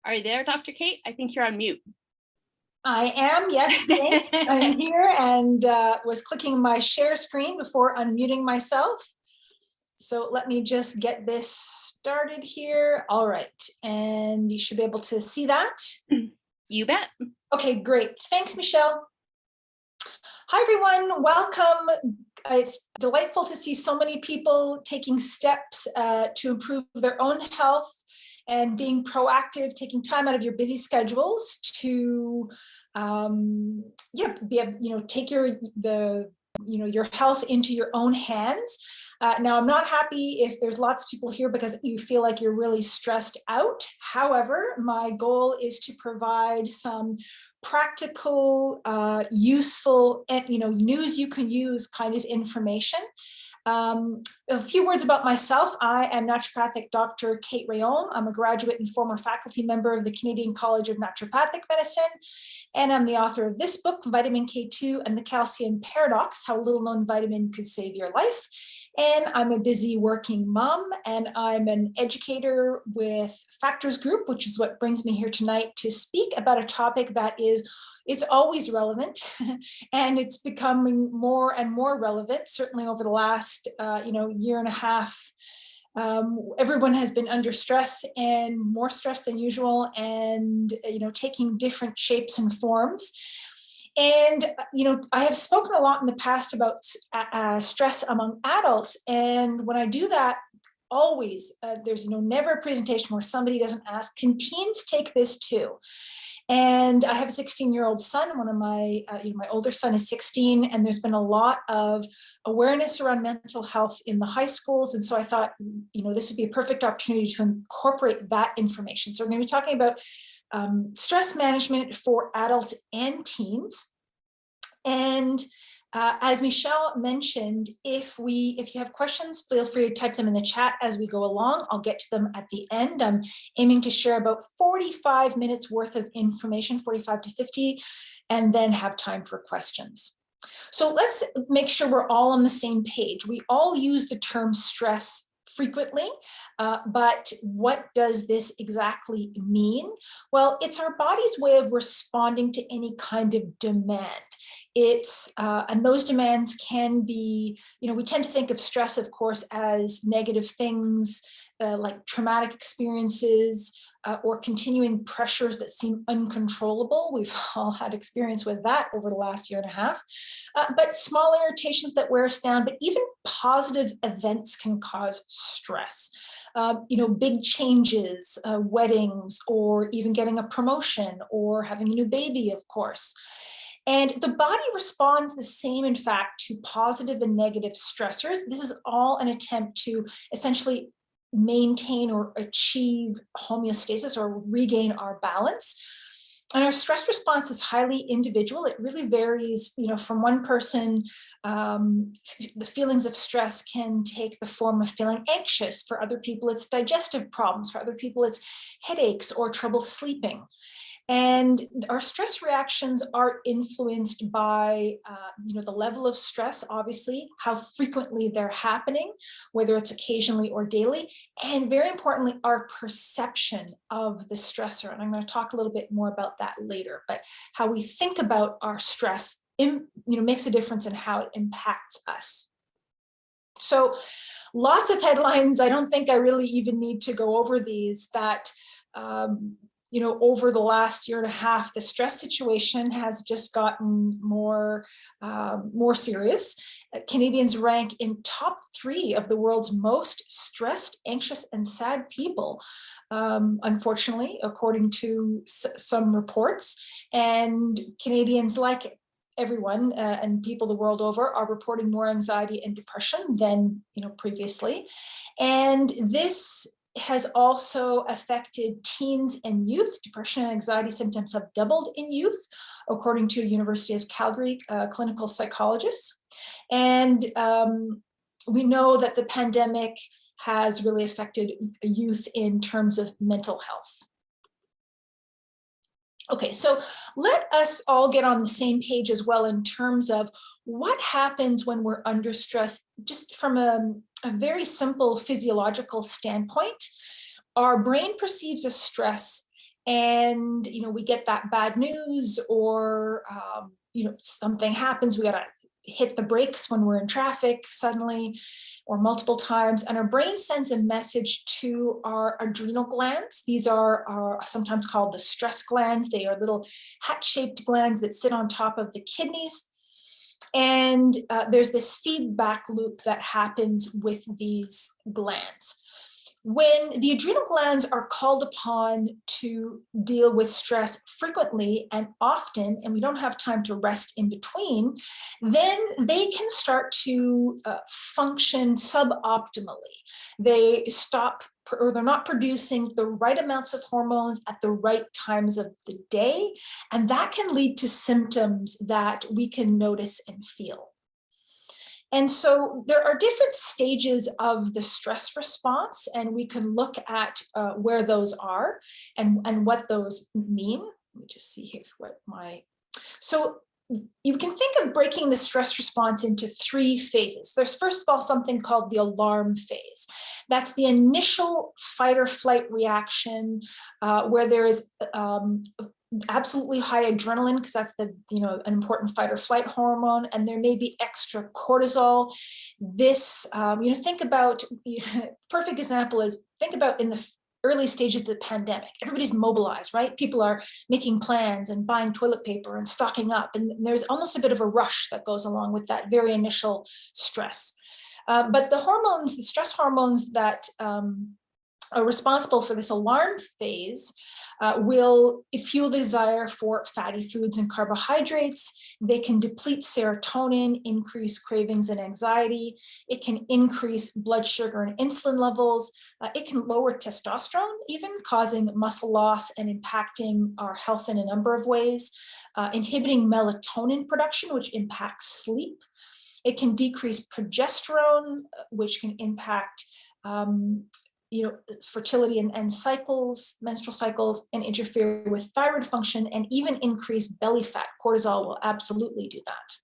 Are you there, Dr. Kate? I think you're on mute. I am, yes, thanks. I'm here and was clicking my share screen before unmuting myself. So let me just get this started here. All right, and you should be able to see that. You bet. Okay, great. Thanks, Michelle. Hi, everyone. Welcome. It's delightful to see so many people taking steps to improve their own health and being proactive, taking time out of your busy schedules to, take your health into your own hands. Now, I'm not happy if there's lots of people here because you feel like you're really stressed out. However, my goal is to provide some practical, useful, news you can use kind of information. A few words about myself. I am Naturopathic Dr. Kate Rhéaume. I'm a graduate and former faculty member of the Canadian College of Naturopathic Medicine, and I'm the author of this book, Vitamin K2 and the Calcium Paradox, How a Little Known Vitamin Could Save Your Life. And I'm a busy working mom, and I'm an educator with Factors Group, which is what brings me here tonight to speak about a topic that it's always relevant, and it's becoming more and more relevant, certainly over the last, year and a half. Everyone has been under stress and more stress than usual, and, taking different shapes and forms. And, I have spoken a lot in the past about stress among adults. And when I do that, always, there's never a presentation where somebody doesn't ask, can teens take this too? And I have a 16-year-old son. One of my older son is 16, and there's been a lot of awareness around mental health in the high schools. And so I thought, this would be a perfect opportunity to incorporate that information. So we're going to be talking about stress management for adults and teens. And as Michelle mentioned, if you have questions, feel free to type them in the chat as we go along. I'll get to them at the end. I'm aiming to share about 45 minutes worth of information, 45 to 50, and then have time for questions. So let's make sure we're all on the same page. We all use the term stress frequently, but what does this exactly mean? Well, it's our body's way of responding to any kind of demand. And those demands can be, we tend to think of stress, of course, as negative things like traumatic experiences or continuing pressures that seem uncontrollable. We've all had experience with that over the last year and a half. But small irritations that wear us down, but even positive events can cause stress. Big changes, weddings, or even getting a promotion or having a new baby, of course. And the body responds the same, in fact, to positive and negative stressors. This is all an attempt to essentially maintain or achieve homeostasis or regain our balance. And our stress response is highly individual. It really varies, from one person. The feelings of stress can take the form of feeling anxious. For other people, it's digestive problems. For other people, it's headaches or trouble sleeping. And our stress reactions are influenced by, the level of stress, obviously, how frequently they're happening, whether it's occasionally or daily, and very importantly, our perception of the stressor. And I'm going to talk a little bit more about that later, but how we think about our stress, makes a difference in how it impacts us. So lots of headlines. I don't think I really even need to go over these that, over the last year and a half, the stress situation has just gotten more serious. Canadians rank in top 3 of the world's most stressed, anxious, and sad people, unfortunately, according to some reports. And Canadians, like everyone and people the world over, are reporting more anxiety and depression than previously. And this has also affected teens and youth. Depression and anxiety symptoms have doubled in youth, according to University of Calgary clinical psychologists. And we know that the pandemic has really affected youth in terms of mental health. Okay, so let us all get on the same page as well in terms of what happens when we're under stress, just from a very simple physiological standpoint. Our brain perceives a stress and, we get that bad news, or, something happens, we got to hit the brakes when we're in traffic suddenly or multiple times, and our brain sends a message to our adrenal glands. These are sometimes called the stress glands. They are little hat-shaped glands that sit on top of the kidneys. And there's this feedback loop that happens with these glands. When the adrenal glands are called upon to deal with stress frequently and often, and we don't have time to rest in between, then they can start to function suboptimally. They stop, or they're not producing the right amounts of hormones at the right times of the day, and that can lead to symptoms that we can notice and feel. And so there are different stages of the stress response, and we can look at where those are and what those mean. Let me just see here so you can think of breaking the stress response into 3 phases. There's first of all something called the alarm phase. That's the initial fight or flight reaction, where there is absolutely high adrenaline, because that's an important fight or flight hormone, and there may be extra cortisol. This, think about, perfect example is, think about in the early stages of the pandemic. Everybody's mobilized, right? People are making plans and buying toilet paper and stocking up, and there's almost a bit of a rush that goes along with that very initial stress. But the stress hormones that are responsible for this alarm phase will fuel the desire for fatty foods and carbohydrates. They can deplete serotonin, increase cravings and anxiety. It can increase blood sugar and insulin levels. It can lower testosterone, even causing muscle loss and impacting our health in a number of ways, inhibiting melatonin production, which impacts sleep. It can decrease progesterone, which can impact fertility and cycles, menstrual cycles, and interfere with thyroid function, and even increase belly fat. Cortisol will absolutely do that.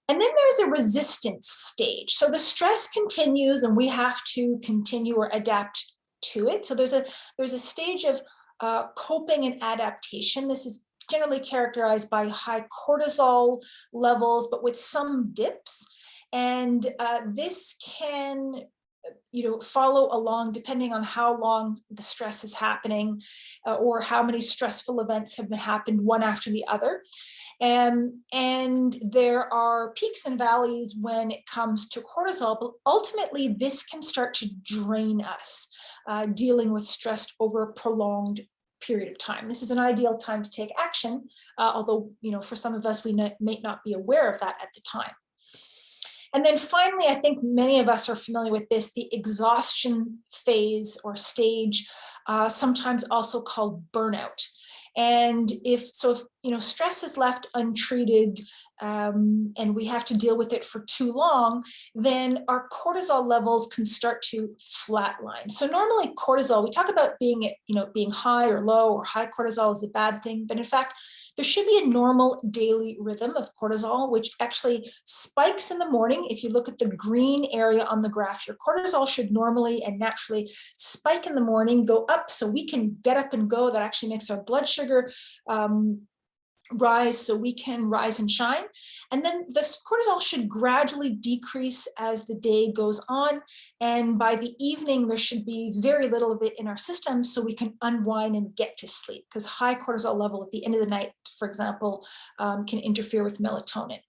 And then there's a resistance stage. So the stress continues, and we have to continue or adapt to it. So there's a stage of coping and adaptation. This is generally characterized by high cortisol levels, but with some dips. And this can follow along depending on how long the stress is happening, or how many stressful events have happened one after the other. And there are peaks and valleys when it comes to cortisol, but ultimately this can start to drain us, dealing with stress over a prolonged period of time. This is an ideal time to take action, although, for some of us, we may not be aware of that at the time. And then finally, I think many of us are familiar with this, the exhaustion phase or stage, sometimes also called burnout. And if stress is left untreated, and we have to deal with it for too long, then our cortisol levels can start to flatline. So normally cortisol, we talk about being high or low, or high cortisol is a bad thing, but in fact, there should be a normal daily rhythm of cortisol, which actually spikes in the morning. If you look at the green area on the graph, your cortisol should normally and naturally spike in the morning, go up so we can get up and go. That actually makes our blood sugar rise, so we can rise and shine. And then the cortisol should gradually decrease as the day goes on. And by the evening, there should be very little of it in our system, so we can unwind and get to sleep, because high cortisol level at the end of the night, for example, can interfere with melatonin.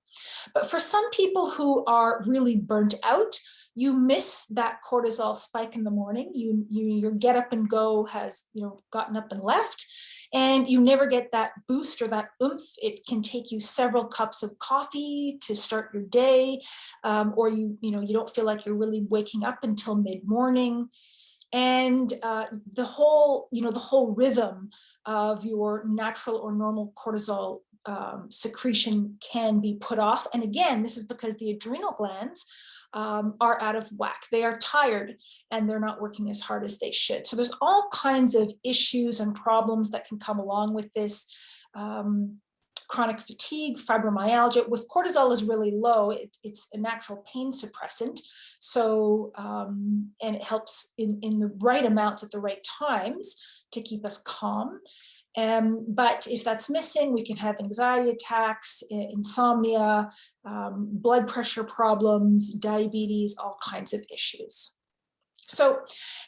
But for some people who are really burnt out, you miss that cortisol spike in the morning. Your get up and go has gotten up and left, and you never get that boost or that oomph. It can take you several cups of coffee to start your day, or you don't feel like you're really waking up until mid-morning. And the whole rhythm of your natural or normal cortisol secretion can be put off. And again, this is because the adrenal glands are out of whack. They are tired and they're not working as hard as they should. So there's all kinds of issues and problems that can come along with this. chronic fatigue, fibromyalgia. With cortisol is really low, it's a natural pain suppressant. So, and it helps in the right amounts at the right times to keep us calm. But if that's missing, we can have anxiety attacks, insomnia, blood pressure problems, diabetes, all kinds of issues. So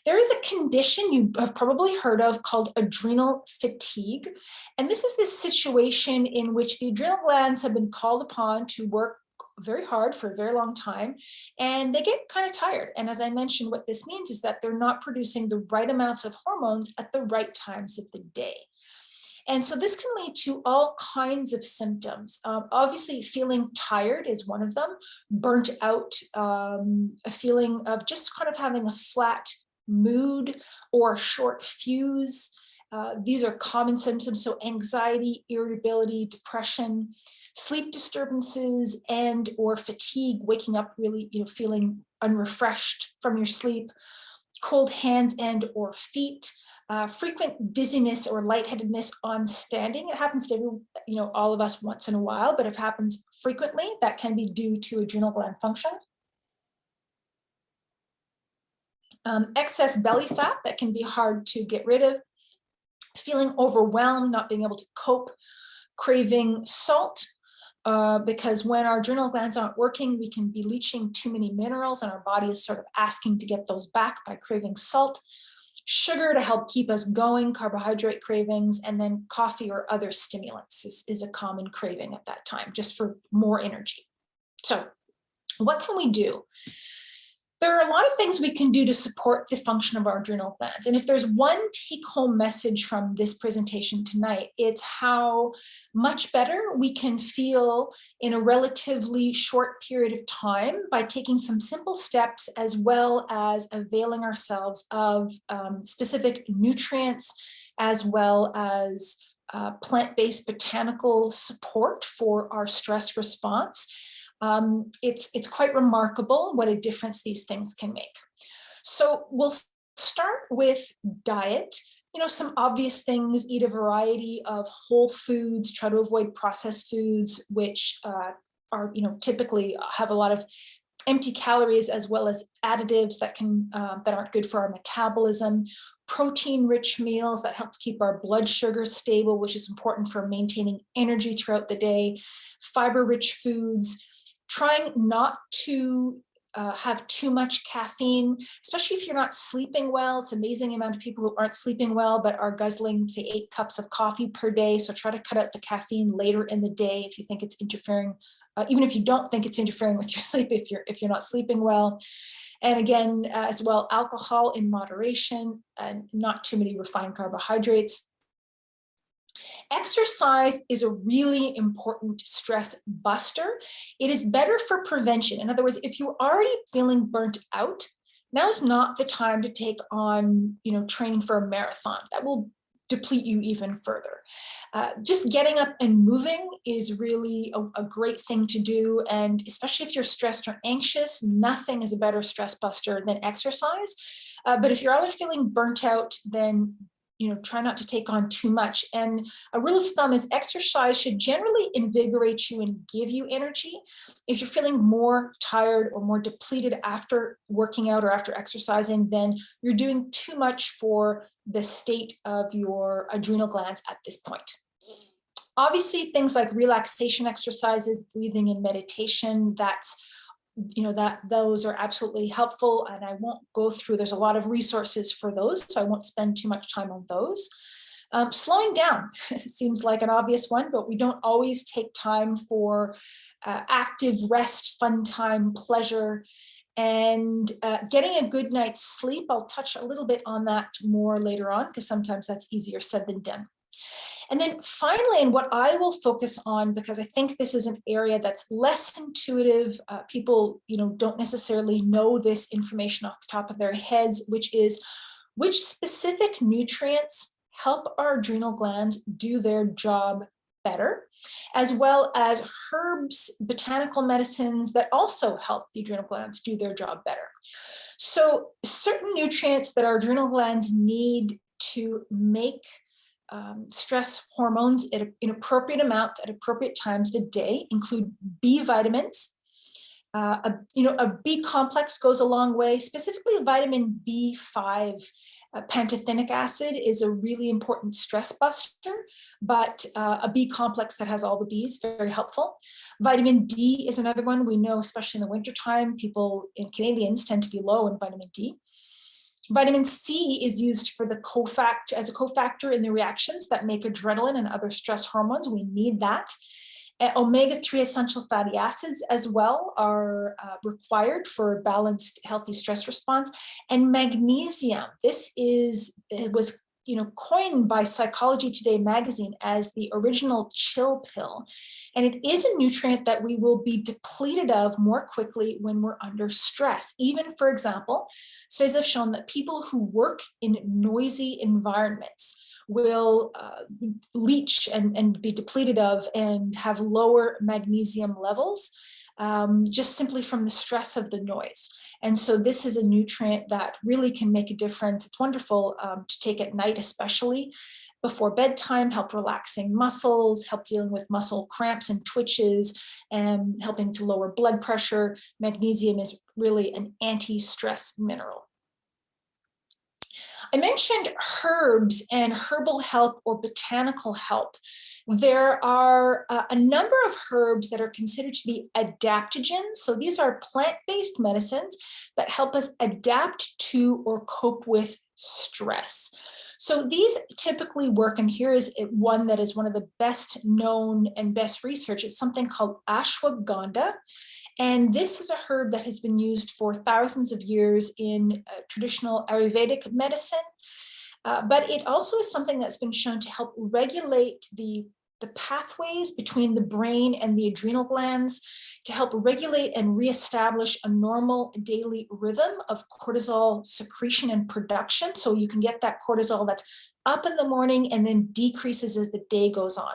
there is a condition you have probably heard of called adrenal fatigue. And this is this situation in which the adrenal glands have been called upon to work very hard for a very long time, and they get kind of tired. And as I mentioned, what this means is that they're not producing the right amounts of hormones at the right times of the day. And so this can lead to all kinds of symptoms. Obviously, feeling tired is one of them, burnt out, a feeling of just kind of having a flat mood or short fuse. These are common symptoms. So anxiety, irritability, depression, sleep disturbances, and or fatigue, waking up really, feeling unrefreshed from your sleep, cold hands and or feet, frequent dizziness or lightheadedness on standing. It happens to all of us once in a while, but if it happens frequently, that can be due to adrenal gland function. Excess belly fat that can be hard to get rid of, feeling overwhelmed, not being able to cope, craving salt, because when our adrenal glands aren't working, we can be leaching too many minerals and our body is sort of asking to get those back by craving salt. Sugar to help keep us going, carbohydrate cravings, and then coffee or other stimulants is a common craving at that time, just for more energy. So what can we do? There are a lot of things we can do to support the function of our adrenal glands. And if there's one take-home message from this presentation tonight, it's how much better we can feel in a relatively short period of time by taking some simple steps, as well as availing ourselves of specific nutrients, as well as plant-based botanical support for our stress response. It's quite remarkable what a difference these things can make. So we'll start with diet. Some obvious things: eat a variety of whole foods, try to avoid processed foods, which are typically have a lot of empty calories, as well as additives that aren't good for our metabolism. Protein-rich meals that helps keep our blood sugar stable, which is important for maintaining energy throughout the day. Fiber-rich foods. Trying not to have too much caffeine, especially if you're not sleeping well. It's amazing the amount of people who aren't sleeping well, but are guzzling, say, 8 cups of coffee per day. So try to cut out the caffeine later in the day if you think it's interfering, even if you don't think it's interfering with your sleep, if you're not sleeping well. And again, as well, alcohol in moderation and not too many refined carbohydrates. Exercise is a really important stress buster. It is better for prevention. In other words, if you're already feeling burnt out, now is not the time to take on, training for a marathon. That will deplete you even further. Just getting up and moving is really a great thing to do. And especially if you're stressed or anxious, nothing is a better stress buster than exercise. But if you're already feeling burnt out, then try not to take on too much. And a rule of thumb is exercise should generally invigorate you and give you energy. If you're feeling more tired or more depleted after working out or after exercising, then you're doing too much for the state of your adrenal glands at this point. Obviously, things like relaxation exercises, breathing and meditation, those are absolutely helpful, and I won't go through, there's a lot of resources for those, so I won't spend too much time on those. Slowing down seems like an obvious one, but we don't always take time for active rest, fun time, pleasure, and getting a good night's sleep. I'll touch a little bit on that more later on, because sometimes that's easier said than done. And then finally, and what I will focus on, because I think this is an area that's less intuitive, people don't necessarily know this information off the top of their heads, which is which specific nutrients help our adrenal glands do their job better, as well as herbs, botanical medicines that also help the adrenal glands do their job better. So certain nutrients that our adrenal glands need to make stress hormones in appropriate amounts at appropriate times of the day include B vitamins. A B complex goes a long way. Specifically, vitamin B5 pantothenic acid is a really important stress buster, but a B complex that has all the Bs, very helpful. Vitamin D is another one. We know, especially in the wintertime, people in Canadians tend to be low in vitamin D. Vitamin C is used for as a cofactor in the reactions that make adrenaline and other stress hormones. We need that. Omega-3 essential fatty acids as well are required for a balanced, healthy stress response. And magnesium, it was coined by Psychology Today magazine as the original chill pill. And it is a nutrient that we will be depleted of more quickly when we're under stress. Even, for example, studies have shown that people who work in noisy environments will leach and be depleted of and have lower magnesium levels just simply from the stress of the noise. And so this is a nutrient that really can make a difference. It's wonderful to take at night, especially before bedtime, help relaxing muscles, help dealing with muscle cramps and twitches, and helping to lower blood pressure. Magnesium is really an anti-stress mineral. I mentioned herbs and herbal help or botanical help. There are a number of herbs that are considered to be adaptogens. So these are plant-based medicines that help us adapt to or cope with stress. So these typically work, and here is one that is one of the best known and best researched. It's something called ashwagandha. And this is a herb that has been used for thousands of years in traditional Ayurvedic medicine. But it also is something that's been shown to help regulate the pathways between the brain and the adrenal glands, to help regulate and reestablish a normal daily rhythm of cortisol secretion and production. So you can get that cortisol that's up in the morning and then decreases as the day goes on.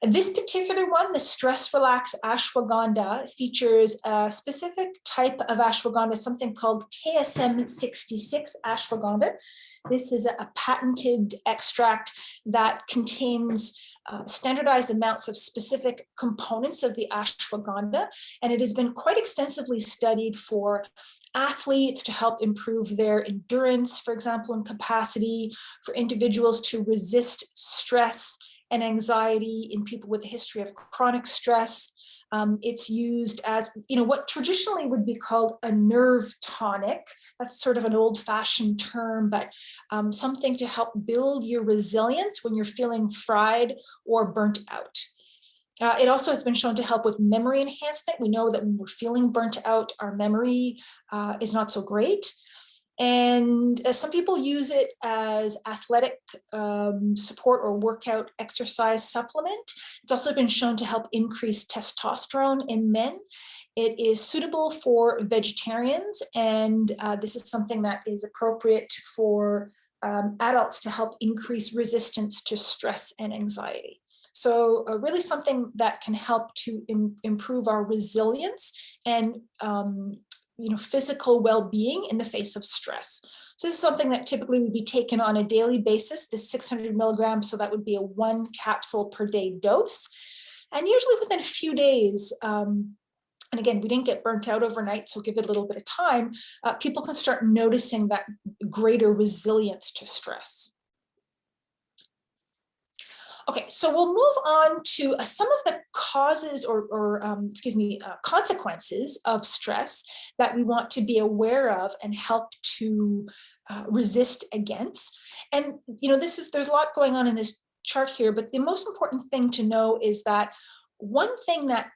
And this particular one, the Stress Relax Ashwagandha, features a specific type of ashwagandha, something called KSM66 ashwagandha. This is a patented extract that contains standardized amounts of specific components of the ashwagandha, and it has been quite extensively studied for athletes to help improve their endurance, for example, and capacity, for individuals to resist stress and anxiety in people with a history of chronic stress. It's used as, what traditionally would be called a nerve tonic. That's sort of an old-fashioned term, but something to help build your resilience when you're feeling fried or burnt out. It also has been shown to help with memory enhancement. We know that when we're feeling burnt out, our memory is not so great. And some people use it as athletic support or workout exercise supplement. It's also been shown to help increase testosterone in men. It is suitable for vegetarians, and this is something that is appropriate for adults to help increase resistance to stress and anxiety. So really something that can help to improve our resilience and physical well-being in the face of stress. So this is something that typically would be taken on a daily basis, this 600 milligrams, so that would be a 1 capsule per day dose. And usually within a few days, and again, we didn't get burnt out overnight, so give it a little bit of time, people can start noticing that greater resilience to stress. Okay, so we'll move on to some of the causes or consequences of stress that we want to be aware of and help to resist against. And there's a lot going on in this chart here, but the most important thing to know is that one thing that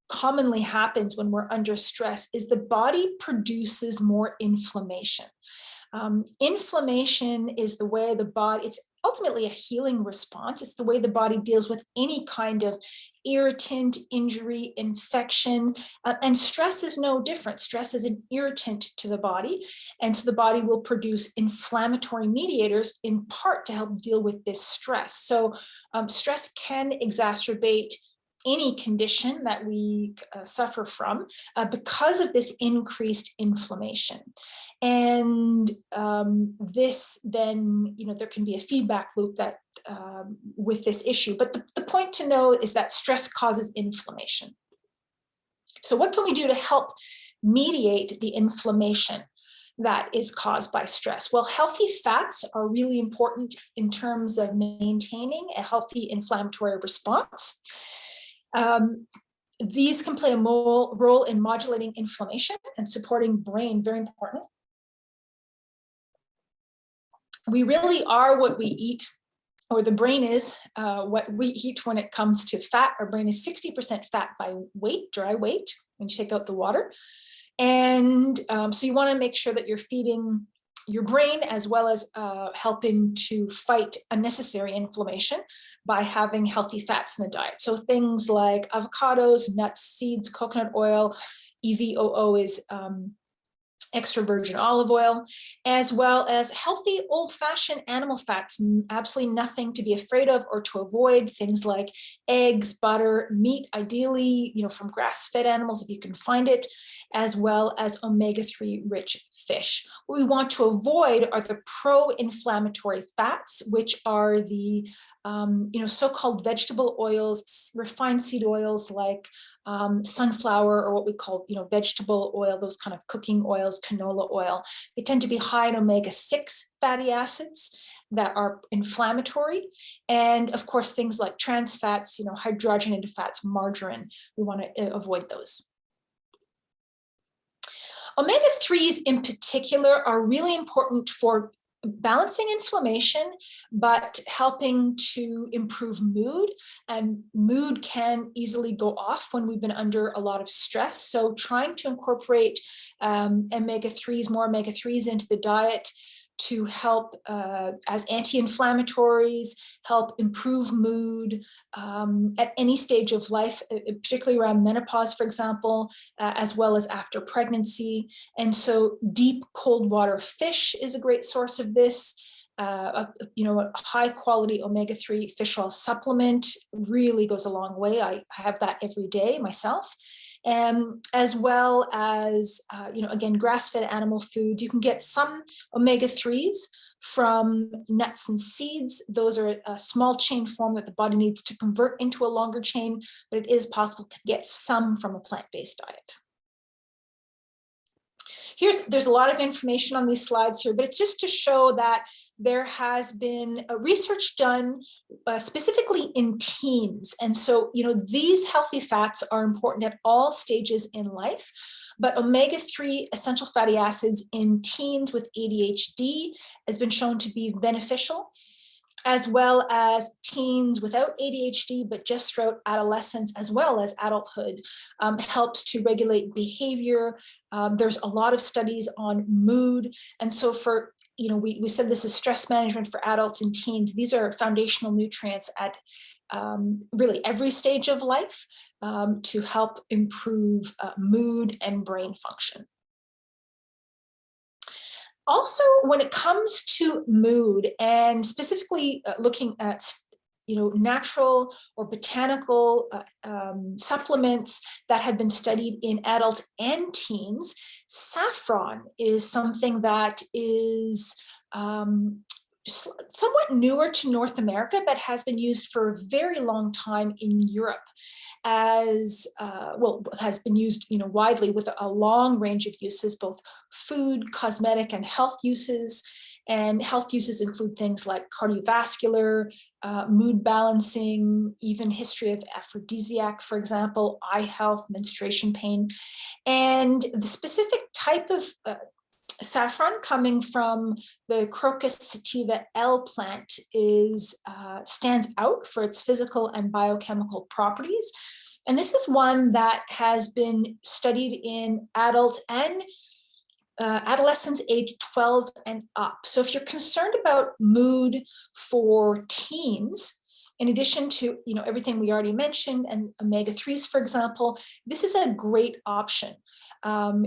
commonly happens when we're under stress is the body produces more inflammation. Inflammation is the way the body, it's ultimately a healing response. It's the way the body deals with any kind of irritant, injury, infection, and stress is no different. Stress is an irritant to the body, and so the body will produce inflammatory mediators in part to help deal with this stress. So stress can exacerbate any condition that we suffer from because of this increased inflammation. And this then, there can be a feedback loop that with this issue. But the point to know is that stress causes inflammation. So what can we do to help mediate the inflammation that is caused by stress? Well, healthy fats are really important in terms of maintaining a healthy inflammatory response. These can play a role in modulating inflammation and supporting brain, very important. We really are what we eat, or the brain is what we eat when it comes to fat. Our brain is 60% fat by weight, dry weight, when you take out the water. And so you want to make sure that you're feeding your brain as well as helping to fight unnecessary inflammation by having healthy fats in the diet. So things like avocados, nuts, seeds, coconut oil, EVOO is extra virgin olive oil, as well as healthy old-fashioned animal fats, absolutely nothing to be afraid of or to avoid, things like eggs, butter, meat, ideally, from grass-fed animals if you can find it, as well as omega-3 rich fish. What we want to avoid are the pro-inflammatory fats, which are the so-called vegetable oils, refined seed oils like sunflower, or what we call, vegetable oil, those kind of cooking oils, canola oil. They tend to be high in omega-6 fatty acids that are inflammatory. And of course, things like trans fats, hydrogenated fats, margarine, we want to avoid those. Omega-3s in particular are really important for balancing inflammation, but helping to improve mood. And mood can easily go off when we've been under a lot of stress. So trying to incorporate omega-3s, more omega-3s into the diet to help as anti-inflammatories, help improve mood at any stage of life, particularly around menopause, for example, as well as after pregnancy. And so deep cold water fish is a great source of this. A high quality omega-3 fish oil supplement really goes a long way. I have that every day myself. As well as, again, grass-fed animal food. You can get some omega-3s from nuts and seeds. Those are a small chain form that the body needs to convert into a longer chain, but it is possible to get some from a plant-based diet. There's a lot of information on these slides here, but it's just to show that there has been research done specifically in teens. And so, these healthy fats are important at all stages in life, but omega-3 essential fatty acids in teens with ADHD has been shown to be beneficial, as well as teens without ADHD, but just throughout adolescence as well as adulthood, helps to regulate behavior. There's a lot of studies on mood. And so for, we said this is stress management for adults and teens. These are foundational nutrients at really every stage of life to help improve mood and brain function. Also, when it comes to mood, and specifically looking at natural or botanical supplements that have been studied in adults and teens, saffron is something that is somewhat newer to North America, but has been used for a very long time in Europe as, has been used widely with a long range of uses, both food, cosmetic, and health uses. And health uses include things like cardiovascular, mood balancing, even history of aphrodisiac, for example, eye health, menstruation pain. And the specific type of saffron coming from the Crocus sativa L plant stands out for its physical and biochemical properties. And this is one that has been studied in adults and adolescents age 12 and up. So if you're concerned about mood for teens, in addition to everything we already mentioned and omega-3s, for example, this is a great option,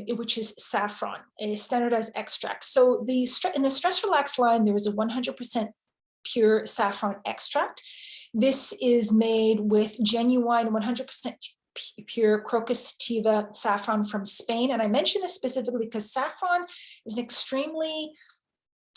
which is saffron, a standardized extract. So in the Stress Relax line, there is a 100% pure saffron extract. This is made with genuine 100% pure crocus sativa saffron from Spain. And I mention this specifically because saffron is an extremely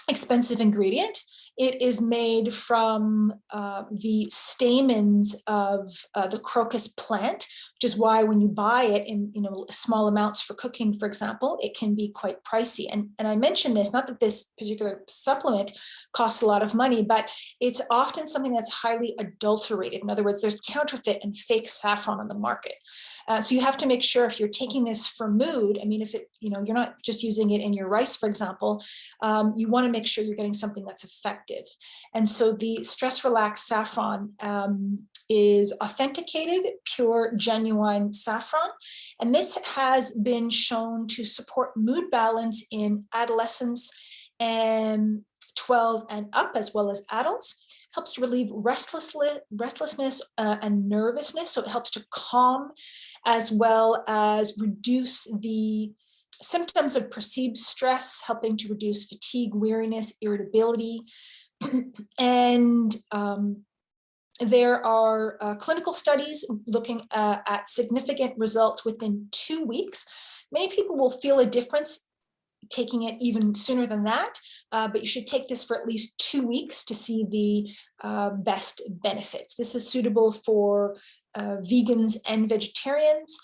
expensive ingredient. It is made from the stamens of the crocus plant, which is why when you buy it in small amounts for cooking, for example, it can be quite pricey. And I mention this, not that this particular supplement costs a lot of money, but it's often something that's highly adulterated. In other words, there's counterfeit and fake saffron on the market. So you have to make sure if you're taking this for mood, I mean, if it, you're not just using it in your rice, for example, you want to make sure you're getting something that's effective. And so the Stress Relax Saffron is authenticated, pure, genuine saffron. And this has been shown to support mood balance in adolescents and 12 and up, as well as adults. Helps to relieve restlessness and nervousness. So it helps to calm as well as reduce the symptoms of perceived stress, helping to reduce fatigue, weariness, irritability. And there are clinical studies looking at significant results within 2 weeks. Many people will feel a difference taking it even sooner than that, but you should take this for at least 2 weeks to see the best benefits. This is suitable for vegans and vegetarians.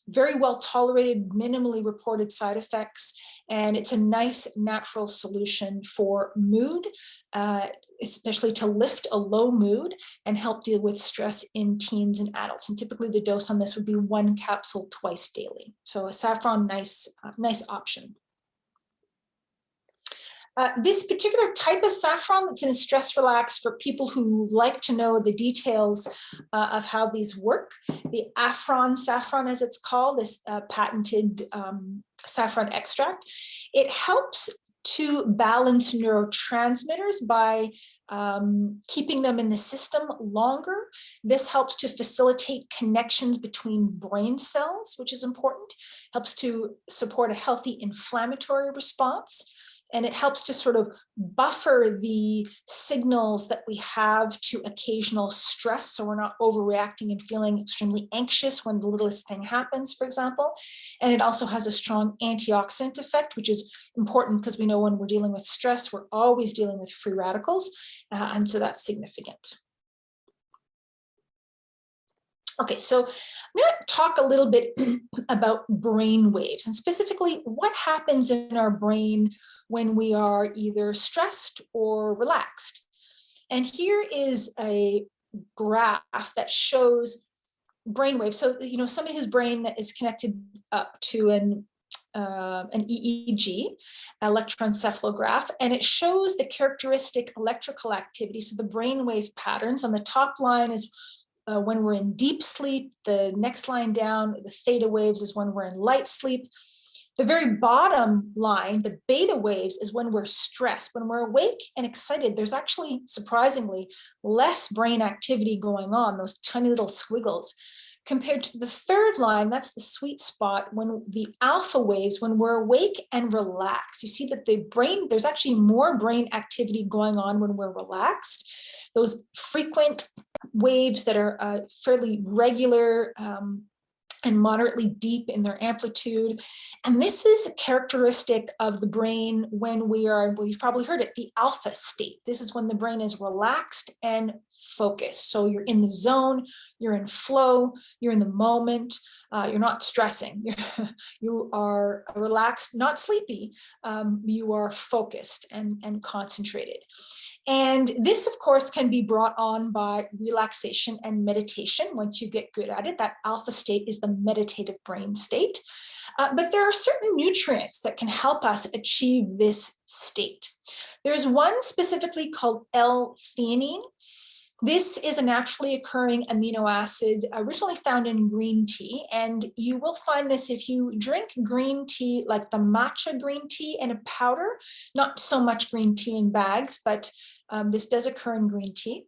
Very well tolerated, minimally reported side effects, and it's a nice natural solution for mood, especially to lift a low mood and help deal with stress in teens and adults. And typically the dose on this would be 1 capsule twice daily. So a saffron, nice option. This particular type of saffron that's in a Stress Relax for people who like to know the details of how these work, the saffron as it's called, this patented saffron extract, it helps to balance neurotransmitters by keeping them in the system longer. This helps to facilitate connections between brain cells, which is important, helps to support a healthy inflammatory response. And it helps to sort of buffer the signals that we have to occasional stress, so we're not overreacting and feeling extremely anxious when the littlest thing happens, for example. And it also has a strong antioxidant effect, which is important because we know when we're dealing with stress, we're always dealing with free radicals, and so that's significant. Okay, so I'm going to talk a little bit about brain waves, and specifically what happens in our brain when we are either stressed or relaxed. And here is a graph that shows brain waves. So, somebody whose brain that is connected up to an EEG, electroencephalograph, and it shows the characteristic electrical activity. So the brain wave patterns on the top line is when we're in deep sleep. The next line down, the theta waves, is when we're in light sleep. The very bottom line, the beta waves, is when we're stressed. When we're awake and excited, there's actually surprisingly less brain activity going on, those tiny little squiggles. Compared to the third line, that's the sweet spot, when the alpha waves, when we're awake and relaxed. You see that there's actually more brain activity going on when we're relaxed. Those frequent waves that are fairly regular and moderately deep in their amplitude. And this is a characteristic of the brain when we are, well, you've probably heard it, the alpha state. This is when the brain is relaxed and focused. So you're in the zone, you're in flow, you're in the moment, you're not stressing. You are relaxed, not sleepy, you are focused and concentrated. And this, of course, can be brought on by relaxation and meditation once you get good at it. That alpha state is the meditative brain state. But there are certain nutrients that can help us achieve this state. There's one specifically called L-theanine. This is a naturally occurring amino acid originally found in green tea, and you will find this if you drink green tea, like the matcha green tea in a powder, not so much green tea in bags, but this does occur in green tea.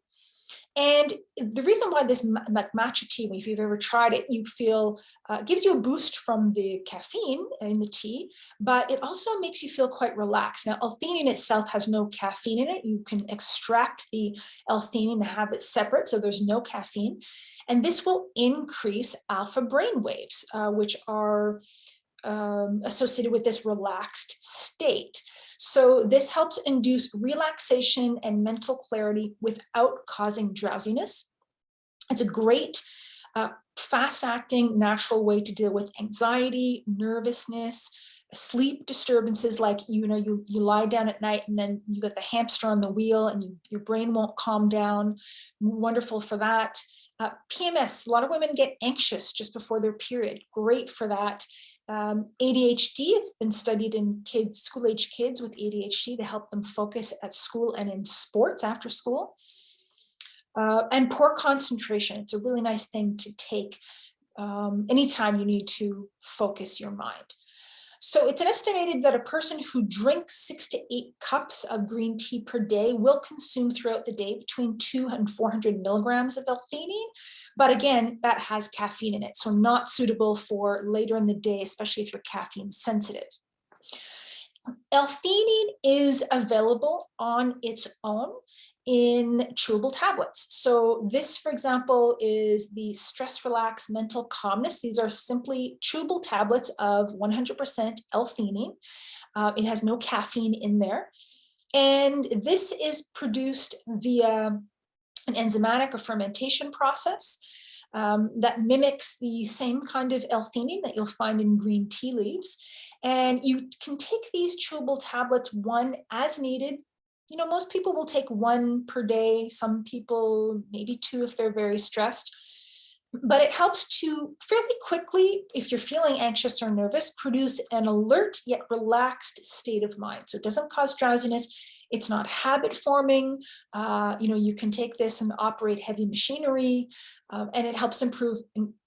And the reason why this, like matcha tea, if you've ever tried it, you feel, gives you a boost from the caffeine in the tea, but it also makes you feel quite relaxed. Now, L-theanine itself has no caffeine in it. You can extract the L-theanine and have it separate, so there's no caffeine. And this will increase alpha brain waves, which are associated with this relaxed state. So this helps induce relaxation and mental clarity without causing drowsiness. It's a great fast-acting natural way to deal with anxiety, nervousness, sleep disturbances, like you lie down at night and then you get the hamster on the wheel and your brain won't calm down. Wonderful for that. PMS, a lot of women get anxious just before their period. Great for that. ADHD, it's been studied in kids, school-age kids with ADHD to help them focus at school and in sports after school. And poor concentration, it's a really nice thing to take anytime you need to focus your mind. So it's estimated that a person who drinks 6 to 8 cups of green tea per day will consume throughout the day between 200 and 400 milligrams of L-theanine. But again, that has caffeine in it, so not suitable for later in the day, especially if you're caffeine sensitive. L-theanine is available on its own in chewable tablets. So this, for example, is the Stress Relax Mental Calmness. These are simply chewable tablets of 100% L-theanine. It has no caffeine in there. And this is produced via an enzymatic or fermentation process that mimics the same kind of L-theanine that you'll find in green tea leaves. And you can take these chewable tablets one as needed. You know, most people will take 1 per day, some people maybe 2 if they're very stressed, but it helps to fairly quickly, if you're feeling anxious or nervous, produce an alert yet relaxed state of mind. So it doesn't cause drowsiness. It's not habit forming. You can take this and operate heavy machinery, and it helps improve